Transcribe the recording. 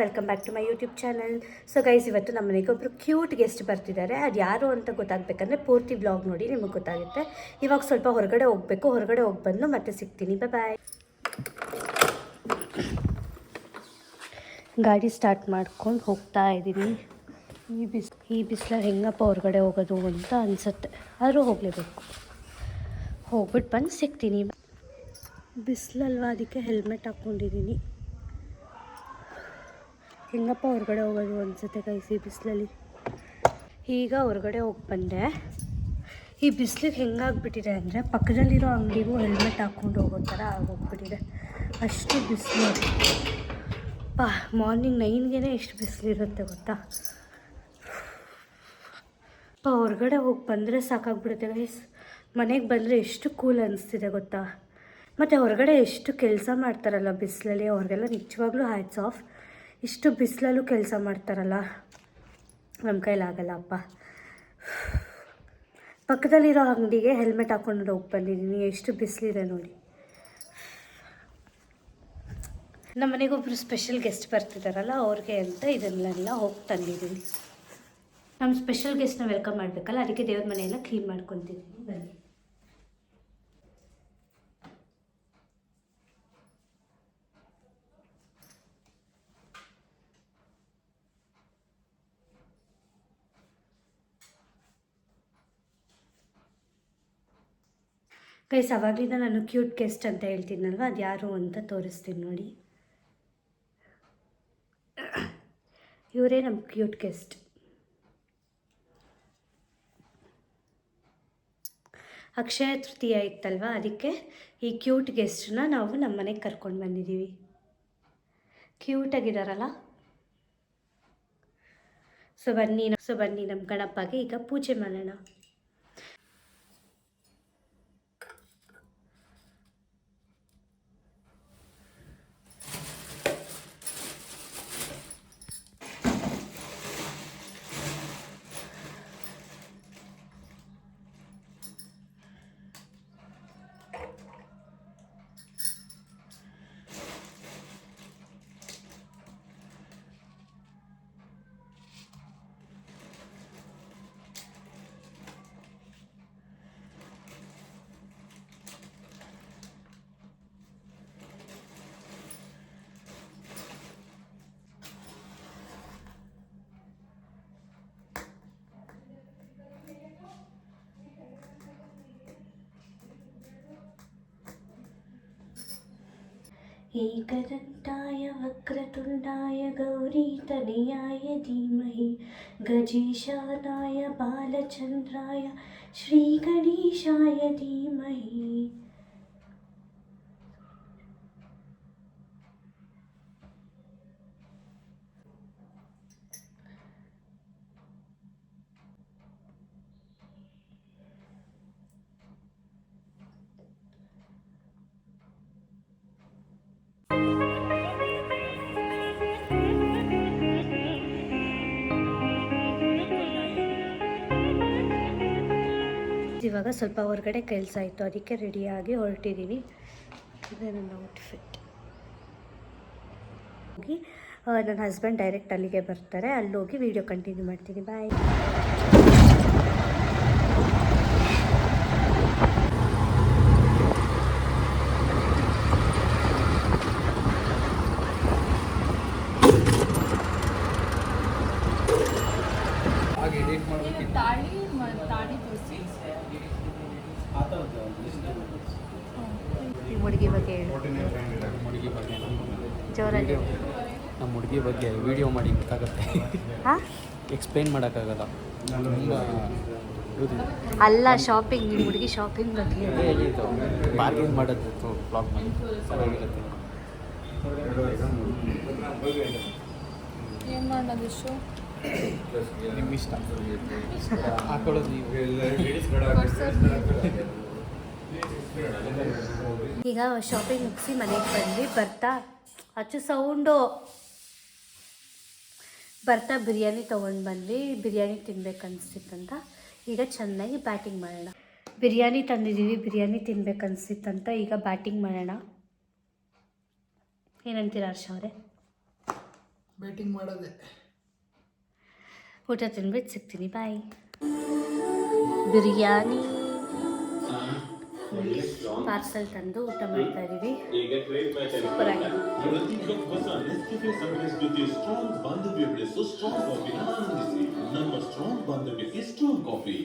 Welcome back to my YouTube channel. So guys, ಇವತ್ತು ನಮ್ಮ ಮನೆಗೆ ಒಬ್ಬರು ಕ್ಯೂಟ್ ಗೆಸ್ಟ್ ಬರ್ತಿದ್ದಾರೆ. ಅದು ಯಾರು ಅಂತ ಗೊತ್ತಾಗಬೇಕಂದ್ರೆ ಪೂರ್ತಿ ಬ್ಲಾಗ್ ನೋಡಿ ನಿಮಗೆ ಗೊತ್ತಾಗುತ್ತೆ. ಇವಾಗ ಸ್ವಲ್ಪ ಹೊರಗಡೆ ಹೋಗಬೇಕು, ಹೊರಗಡೆ ಹೋಗಿ ಬಂದು ಮತ್ತೆ ಸಿಗ್ತೀನಿ. ಬಾಯ್. ಗಾಡಿ ಸ್ಟಾರ್ಟ್ ಮಾಡ್ಕೊಂಡು ಹೋಗ್ತಾ ಇದ್ದೀನಿ. ಈ ಬಿಸಿಲಲ್ಲಿ ಹೆಂಗಪ್ಪ ಹೊರಗಡೆ ಹೋಗೋದು ಅಂತ ಅನಿಸುತ್ತೆ, ಆದರೂ ಹೋಗಲೇಬೇಕು. ಹೋಗ್ಬಿಟ್ಟು ಬಂದು ಸಿಗ್ತೀನಿ. ಬಿಸಿಲಲ್ವ, ಅದಕ್ಕೆ ಹೆಲ್ಮೆಟ್ ಹಾಕ್ಕೊಂಡಿದ್ದೀನಿ. ಹೆಂಗಪ್ಪ ಹೊರಗಡೆ ಹೋಗೋದು ಅನಿಸುತ್ತೆ ಗೈಸ್ ಈ ಬಿಸಿಲಲ್ಲಿ. ಈಗ ಹೊರಗಡೆ ಹೋಗಿ ಬಂದೆ. ಈ ಬಿಸಿಲಿಗೆ ಹೆಂಗಾಗ್ಬಿಟ್ಟಿದೆ ಅಂದರೆ ಪಕ್ಕದಲ್ಲಿರೋ ಅಂಗಡಿಗೂ ಹೆಲ್ಮೆಟ್ ಹಾಕ್ಕೊಂಡು ಹೋಗೋ ಥರ ಆಗೋಗ್ಬಿಟ್ಟಿದೆ. ಅಷ್ಟು ಬಿಸಿಲು. ಮಾರ್ನಿಂಗ್ 9ಗೆ ಎಷ್ಟು ಬಿಸಿಲಿರುತ್ತೆ ಗೊತ್ತಾ. ಹೊರಗಡೆ ಹೋಗಿ ಬಂದರೆ ಸಾಕಾಗ್ಬಿಡುತ್ತೆ ಗೈಸ್. ಮನೆಗೆ ಬಂದರೆ ಎಷ್ಟು ಕೂಲ್ ಅನಿಸ್ತಿದೆ ಗೊತ್ತಾ. ಮತ್ತು ಹೊರಗಡೆ ಎಷ್ಟು ಕೆಲಸ ಮಾಡ್ತಾರಲ್ಲ ಬಿಸಿಲಲ್ಲಿ, ಅವ್ರಿಗೆಲ್ಲ ನಿಜವಾಗ್ಲೂ ಹ್ಯಾಟ್ಸ್ ಆಫ್. ಇಷ್ಟು ಬಿಸಿಲಲ್ಲೂ ಕೆಲಸ ಮಾಡ್ತಾರಲ್ಲ, ನಮ್ಮ ಕೈಲಾಗಲ್ಲ ಅಪ್ಪ. ಪಕ್ಕದಲ್ಲಿರೋ ಅಂಗಡಿಗೆ ಹೆಲ್ಮೆಟ್ ಹಾಕ್ಕೊಂಡು ಹೋಗಿ ಬಂದಿದ್ದೀನಿ. ಎಷ್ಟು ಬಿಸಿಲಿದೆ ನೋಡಿ. ನಮ್ಮ ಮನೆಗೊಬ್ಬರು ಸ್ಪೆಷಲ್ ಗೆಸ್ಟ್ ಬರ್ತಿದ್ದಾರಲ್ಲ, ಅವ್ರಿಗೆ ಅಂತ ಇದನ್ನೆಲ್ಲ ಹೋಗಿ ತಂದಿದ್ದೀನಿ. ನಮ್ಮ ಸ್ಪೆಷಲ್ ಗೆಸ್ಟ್ನ ವೆಲ್ಕಮ್ ಮಾಡಬೇಕಲ್ಲ, ಅದಕ್ಕೆ ದೇವ್ರ ಮನೆಯೆಲ್ಲ ಕ್ಲೀನ್ ಮಾಡ್ಕೊತಿದ್ದೀನಿ. ಬನ್ನಿ. ಗೈಸ್, ಅವಾಗಲಿಂದ ನಾನು ಕ್ಯೂಟ್ ಗೆಸ್ಟ್ ಅಂತ ಹೇಳ್ತೀನಲ್ವ, ಅದು ಯಾರು ಅಂತ ತೋರಿಸ್ತೀನಿ ನೋಡಿ. ಇವರೇ ನಮ್ಮ ಕ್ಯೂಟ್ ಗೆಸ್ಟ್. ಅಕ್ಷಯ ತೃತೀಯ ಇತ್ತಲ್ವ, ಅದಕ್ಕೆ ಈ ಕ್ಯೂಟ್ ಗೆಸ್ಟನ್ನ ನಾವು ನಮ್ಮ ಮನೆಗೆ ಕರ್ಕೊಂಡು ಬಂದಿದ್ದೀವಿ. ಕ್ಯೂಟಾಗಿದ್ದಾರಲ್ಲ. ಸೊ ಬನ್ನಿ ನಮ್ಮ ಗಣಪಗೆ ಈಗ ಪೂಜೆ ಮಾಡೋಣ. एकदन्ताय वक्रतुण्डाय गौरीतनयाय धीमहि गजेशानाय बालचन्द्राय श्रीगणेशाय धीमहि. ಇವಾಗ ಸ್ವಲ್ಪ ಹೊರಗಡೆ ಕೆಲಸ ಇತ್ತು, ಅದಕ್ಕೆ ರೆಡಿಯಾಗಿ ಹೊರಟಿದ್ದೀನಿ. ಇದೇ ನನ್ನ ಔಟ್ಫಿಟ್. ಹೋಗಿ ನನ್ನ ಹಸ್ಬೆಂಡ್ ಡೈರೆಕ್ಟ್ ಅಲ್ಲಿಗೆ ಬರ್ತಾರೆ, ಅಲ್ಲೋಗಿ ವಿಡಿಯೋ ಕಂಟಿನ್ಯೂ ಮಾಡ್ತೀನಿ. ಬಾಯ್. ಹುಡುಗಿ ಬಗ್ಗೆ ಜೋರಾಗಿ. ನಮ್ಮ ಹುಡುಗಿ ಬಗ್ಗೆ ವಿಡಿಯೋ ಮಾಡಿ ಗೊತ್ತಾಗುತ್ತೆ, ಎಕ್ಸ್ಪ್ಲೈನ್ ಮಾಡೋಕ್ಕಾಗಲ್ಲ. ಅಲ್ಲ, ಶಾಪಿಂಗ್, ನಿಮ್ಮ ಹುಡುಗಿ ಶಾಪಿಂಗ್ ಬಗ್ಗೆ ಬಾರ್ಗೇನ್ ಮಾಡೋದು ಬ್ಲಾಗ್ ಮಾಡಿ ಚೆನ್ನಾಗಿರುತ್ತೆ. ಏನು ಮಾಡೋದು ಶೋ ನಿಮ್ಮ ಇಷ್ಟ, ಹಾಕೊಳ್ಳೋದು ನೀವು. ಈಗ ಶಾಪಿಂಗ್ ಮುಗಿಸಿ ಮನೆಗೆ ಬಂದು ಅಚ್ಚು ಸೌಂಡು ಬರ್ತಾ ಬಿರಿಯಾನಿ ತೊಗೊಂಡು ಬಂದು ಬಿರಿಯಾನಿ ತಿನ್ಬೇಕನ್ನಿಸ್ತಿತ್ತಂತ ಈಗ ಚೆನ್ನಾಗಿ ಬ್ಯಾಟಿಂಗ್ ಮಾಡೋಣ. ಬಿರಿಯಾನಿ ತಂದಿದ್ದೀವಿ, ಬಿರಿಯಾನಿ ತಿನ್ಬೇಕನ್ನಿಸ್ತಿತ್ತಂತ ಈಗ ಬ್ಯಾಟಿಂಗ್ ಮಾಡೋಣ. ಏನಂತೀರ ಹರ್ಷ ಅವರೇ? ಬೇಟಿಂಗ್ ಮಾಡೋದೆ. ಊಟ ತಿನ್ಬಿಟ್ಟು ಸಿಗ್ತೀನಿ, ಬಾಯ್. ಬಿರಿಯಾನಿ ಪಾರ್ಸಲ್ ತಂದು ಊಟ ಮಾಡ್ತಾ ಇದೀವಿ. ಸೂಪರ್ ಆಗಿದೆ. ನಮ್ಮ ಸ್ಟ್ರಾಂಗ್ ಬಾಂಧವ್ಯಕ್ಕೆ ಸ್ಟ್ರಾಂಗ್ ಕಾಫಿ.